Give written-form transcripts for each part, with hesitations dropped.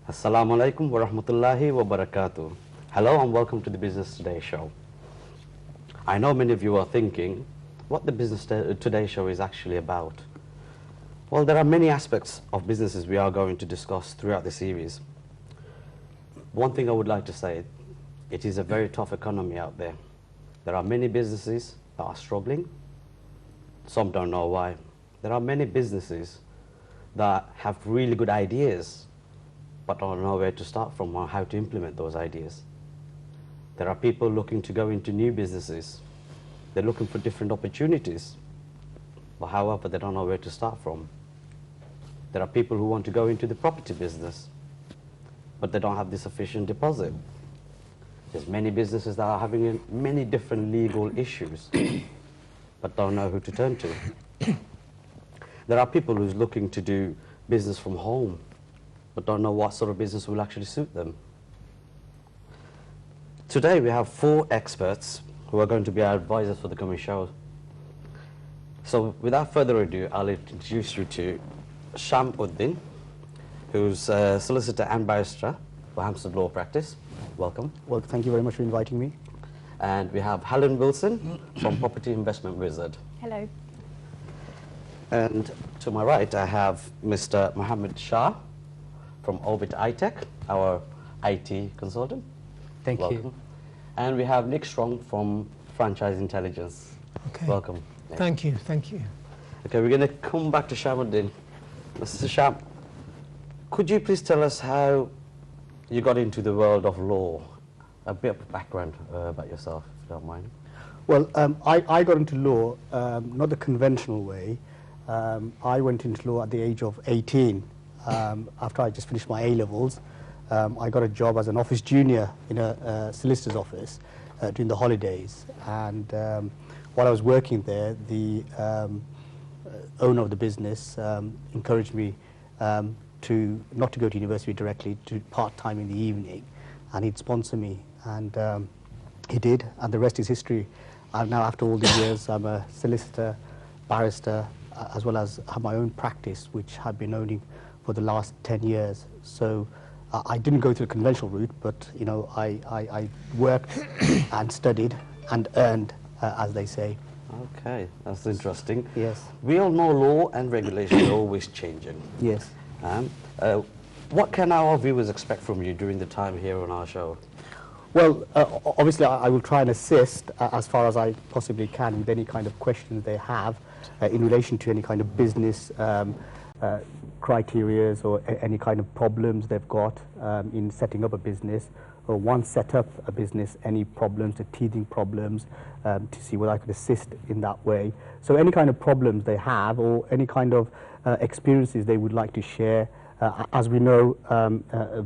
Assalamu alaikum wa rahmatullahi wa barakatuh. Hello and welcome to the Business Today show. I know many of you are thinking what the Business Today show is actually about. Well, there are many aspects of businesses we are going to discuss throughout the series. One thing I would like to say, it is a very tough economy out there. There are many businesses that are struggling. Some don't know why. There are many businesses that have really good ideas but don't know where to start from or how to implement those ideas. There are people looking to go into new businesses. They're looking for different opportunities, but however, they don't know where to start from. There are people who want to go into the property business, but they don't have the sufficient deposit. There's many businesses that are having many different legal issues, but don't know who to turn to. There are people who's looking to do business from home, but don't know what sort of business will actually suit them. Today we have 4 experts who are going to be our advisors for the coming show. So without further ado, I'll introduce you to Sham Uddin, who's a solicitor and barrister for Hampstead Law Practice. Welcome. Well, thank you very much for inviting me. And we have Helen Wilson from Property Investment Wizard. Hello. And to my right, I have Mr. Mohammed Shah from Orbit iTech, our IT consultant. Thank Welcome. you. And we have Nick Strong from Franchise Intelligence. Okay. Welcome. Nick. Thank you, thank you. Okay, we're going to come back to Shamuddin. Mr. Sham, could you please tell us how you got into the world of law? A bit of background about yourself, if you don't mind. Well, I got into law not the conventional way. I went into law at the age of 18 after I just finished my A-levels. I got a job as an office junior in a solicitor's office during the holidays, and while I was working there, the owner of the business encouraged me to not to go to university directly, to part-time in the evening, and he'd sponsor me, and he did, and the rest is history. And now, after all these years, I'm a solicitor, barrister, as well as have my own practice, which I've been owning for the last 10 years. So I didn't go through the conventional route, but you know, I worked and studied and earned, as they say. Okay, that's interesting. Yes. We all know law and regulation are always changing. Yes. What can our viewers expect from you during the time here on our show? Well, obviously I will try and assist as far as I possibly can with any kind of questions they have in relation to any kind of business criterias or any kind of problems they've got in setting up a business, or once set up a business, any problems, the teething problems, to see whether I could assist in that way. So any kind of problems they have, or any kind of experiences they would like to share. As we know,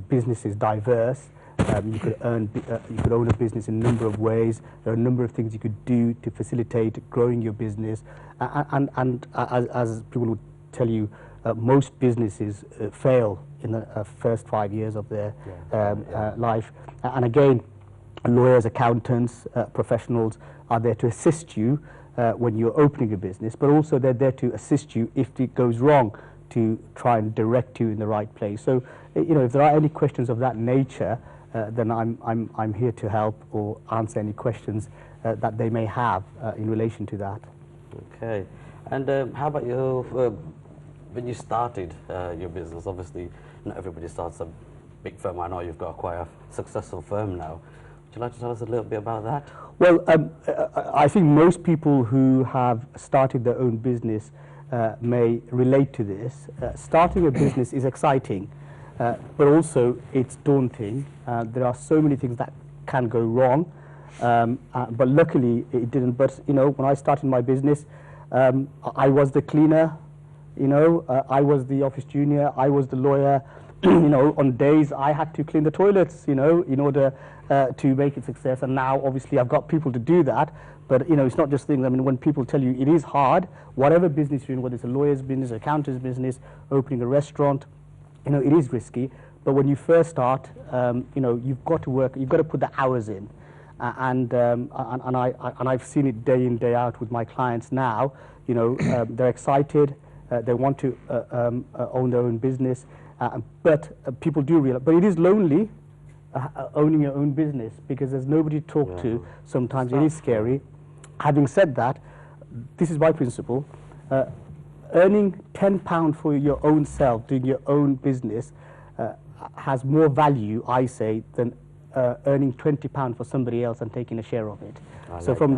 business is diverse. You could own a business in a number of ways. There are a number of things you could do to facilitate growing your business. And as people would tell you, most businesses fail in the first 5 years of their life. And again, lawyers, accountants, professionals are there to assist you when you're opening a business, but also they're there to assist you if it goes wrong, to try and direct you in the right place. So, you know, if there are any questions of that nature, then I'm here to help or answer any questions that they may have in relation to that. Okay. And how about you, when you started your business? Obviously, not everybody starts a big firm. I know you've got quite a successful firm now. Would you like to tell us a little bit about that? Well, I think most people who have started their own business may relate to this. Starting a business is exciting, but also it's daunting. There are so many things that can go wrong, but luckily it didn't. But you know, when I started my business, I was the cleaner, you know, I was the office junior, I was the lawyer. You know, on days I had to clean the toilets, you know, in order to make it success. And now, obviously, I've got people to do that. But you know, it's not just things. I mean, when people tell you it is hard, whatever business you're in, whether it's a lawyer's business, an accountant's business, opening a restaurant, you know, it is risky. But when you first start, you know, you've got to work. You've got to put the hours in. And I've seen it day in, day out with my clients now. You know, they're excited. they want to own their own business, but people do realize, but it is lonely owning your own business because there's nobody to talk to. Sometimes it is scary. Having said that, this is my principle. Earning £10 for your own self, doing your own business, has more value, I say, than earning £20 for somebody else and taking a share of it. So from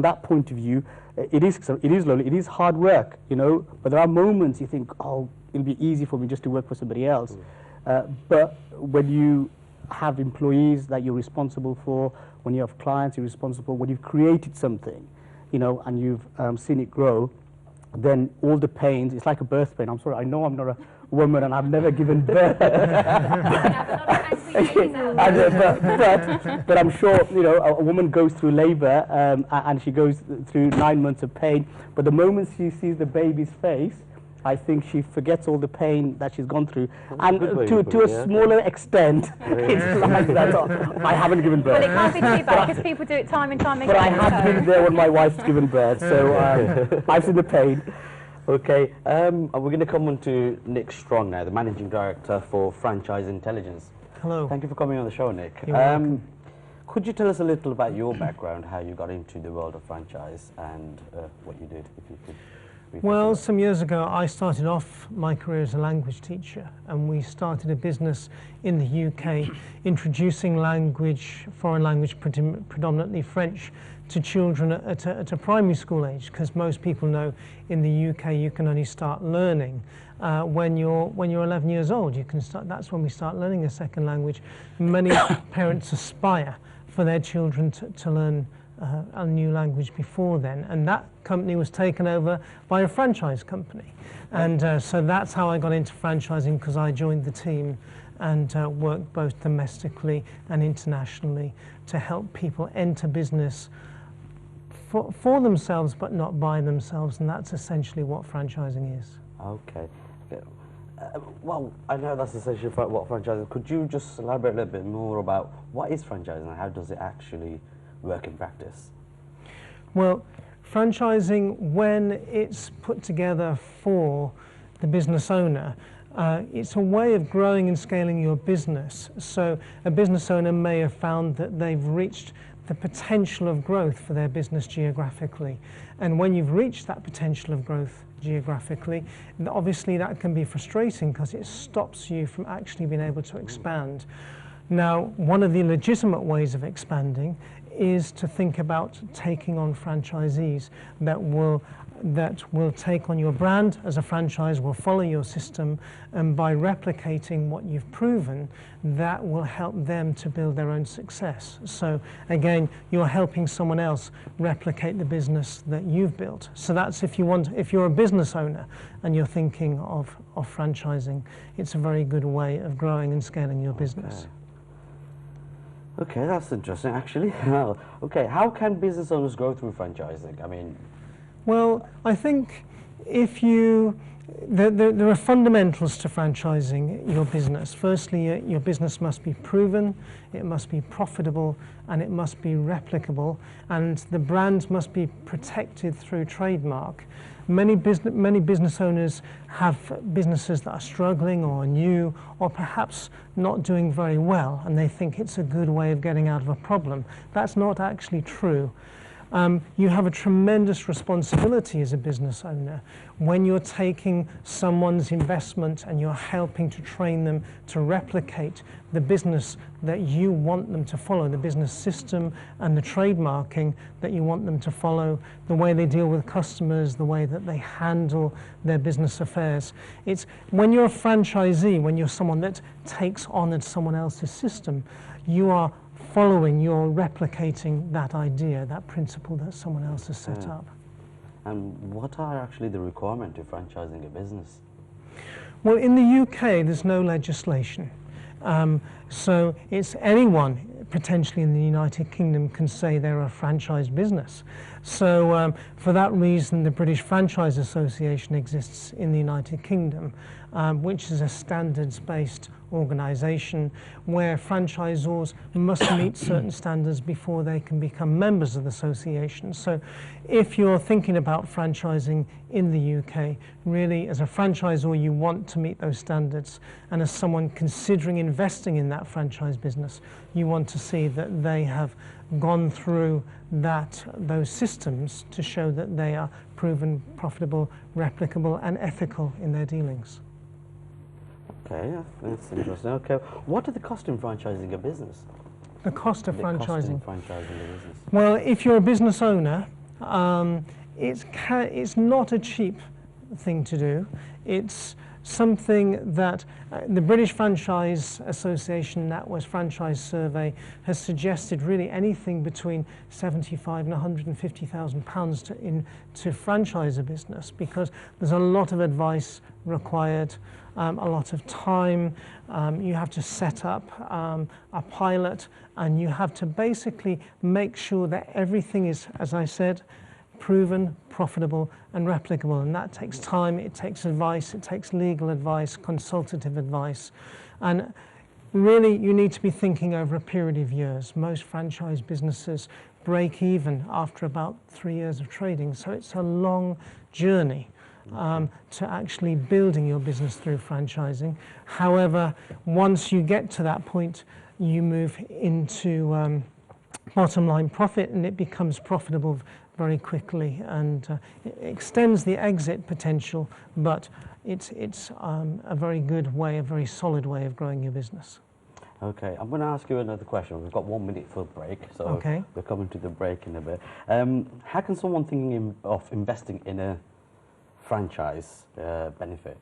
that point of view, it is lonely. It is hard work, you know. But there are moments you think, oh, it'll be easy for me just to work for somebody else. But when you have employees that you're responsible for, when you have clients you're responsible, when you've created something, you know, and you've seen it grow, then all the pains, it's like a birth pain. I'm sorry, I know I'm not a woman and I've never given birth. but I'm sure, you know, a woman goes through labor and she goes through 9 months of pain, but the moment she sees the baby's face, I think she forgets all the pain that she's gone through. And to a smaller extent, it's like that. I haven't given birth. Well, it can't be too bad because people do it time and time again. But I have been there when my wife's given birth, so I've seen the pain. Okay, we're going to come on to Nick Strong now, the Managing Director for Franchise Intelligence. Hello. Thank you for coming on the show, Nick. You're welcome. Could you tell us a little about your background, how you got into the world of franchise and what you did, if you could? Well, some years ago I started off my career as a language teacher, and we started a business in the UK introducing language, foreign language, predominantly French, to children at a primary school age, because most people know in the UK you can only start learning when you're 11 years old. You can start. That's when we start learning a second language. Many parents aspire for their children to learn a new language before then, and that company was taken over by a franchise company, and so that's how I got into franchising, because I joined the team and worked both domestically and internationally to help people enter business for themselves but not by themselves, and that's essentially what franchising is. Okay. Well, I know that's essentially what franchising is. Could you just elaborate a little bit more about what is franchising and how does it actually work in practice? Well, franchising, when it's put together for the business owner, it's a way of growing and scaling your business. So a business owner may have found that they've reached the potential of growth for their business geographically. And when you've reached that potential of growth geographically, obviously that can be frustrating because it stops you from actually being able to expand. Now, one of the legitimate ways of expanding is to think about taking on franchisees that will take on your brand as a franchise, will follow your system, and by replicating what you've proven, that will help them to build their own success. So again, you're helping someone else replicate the business that you've built. So that's if you're a business owner and you're thinking of franchising, it's a very good way of growing and scaling your business. Okay, that's interesting, actually. Okay, how can business owners grow through franchising? I mean, well, I think there are fundamentals to franchising your business. Firstly, your business must be proven, it must be profitable, and it must be replicable, and the brand must be protected through trademark. Many business owners have businesses that are struggling or new or perhaps not doing very well, and they think it's a good way of getting out of a problem. That's not actually true. You have a tremendous responsibility as a business owner when you're taking someone's investment and you're helping to train them to replicate the business that you want them to follow, the business system and the trademarking that you want them to follow, the way they deal with customers, the way that they handle their business affairs. It's when you're a franchisee, when you're someone that takes on someone else's system, you are following, you're replicating that idea, that principle that someone else has set up. And what are actually the requirements to franchising a business? Well, in the UK, there's no legislation. So it's anyone potentially in the United Kingdom can say they're a franchise business. So for that reason, the British Franchise Association exists in the United Kingdom, which is a standards-based organisation where franchisors must meet certain standards before they can become members of the association. So if you're thinking about franchising in the UK, really as a franchisor you want to meet those standards, and as someone considering investing in that franchise business, you want to see that they have gone through those systems to show that they are proven, profitable, replicable and ethical in their dealings. Okay, yeah, that's interesting. Okay, what are the costs in franchising a business? The cost of franchising? Franchising a business. Well, if you're a business owner, it's not a cheap thing to do. It's something that the British Franchise Association, NatWest Franchise Survey, has suggested really anything between £75,000 and £150,000 to franchise a business, because there's a lot of advice required, a lot of time. You have to set up a pilot, and you have to basically make sure that everything is, as I said, proven, profitable and replicable, and that takes time, it takes advice, it takes legal advice, consultative advice, and really you need to be thinking over a period of years. Most franchise businesses break even after about 3 years of trading, so it's a long journey to actually building your business through franchising. However, once you get to that point, you move into bottom line profit, and it becomes profitable very quickly, and it extends the exit potential, but it's a very good way, a very solid way of growing your business. Okay, I'm going to ask you another question. We've got 1 minute for a break, so okay. We're coming to the break in a bit. How can someone thinking of investing in a franchise benefit?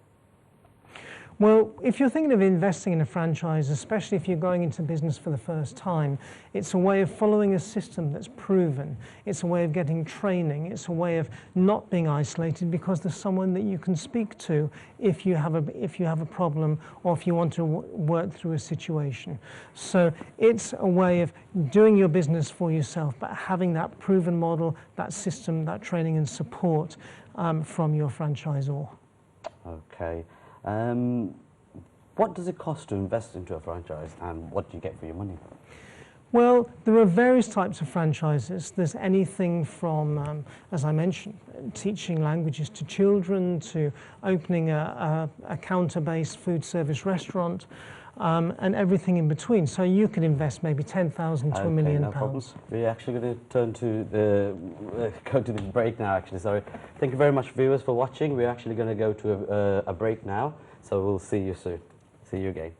Well, if you're thinking of investing in a franchise, especially if you're going into business for the first time, it's a way of following a system that's proven. It's a way of getting training. It's a way of not being isolated, because there's someone that you can speak to if you have a problem, or if you want to work through a situation. So it's a way of doing your business for yourself, but having that proven model, that system, that training and support from your franchisor. Okay. What does it cost to invest into a franchise, and what do you get for your money? Well, there are various types of franchises. There's anything from, as I mentioned, teaching languages to children, to opening a counter-based food service restaurant, and everything in between. So you could invest maybe 10,000 to £1 million. No problems. We're actually going to turn to go to the break now, actually, sorry. Thank you very much, viewers, for watching. We're actually going to go to a break now, so we'll see you soon. See you again.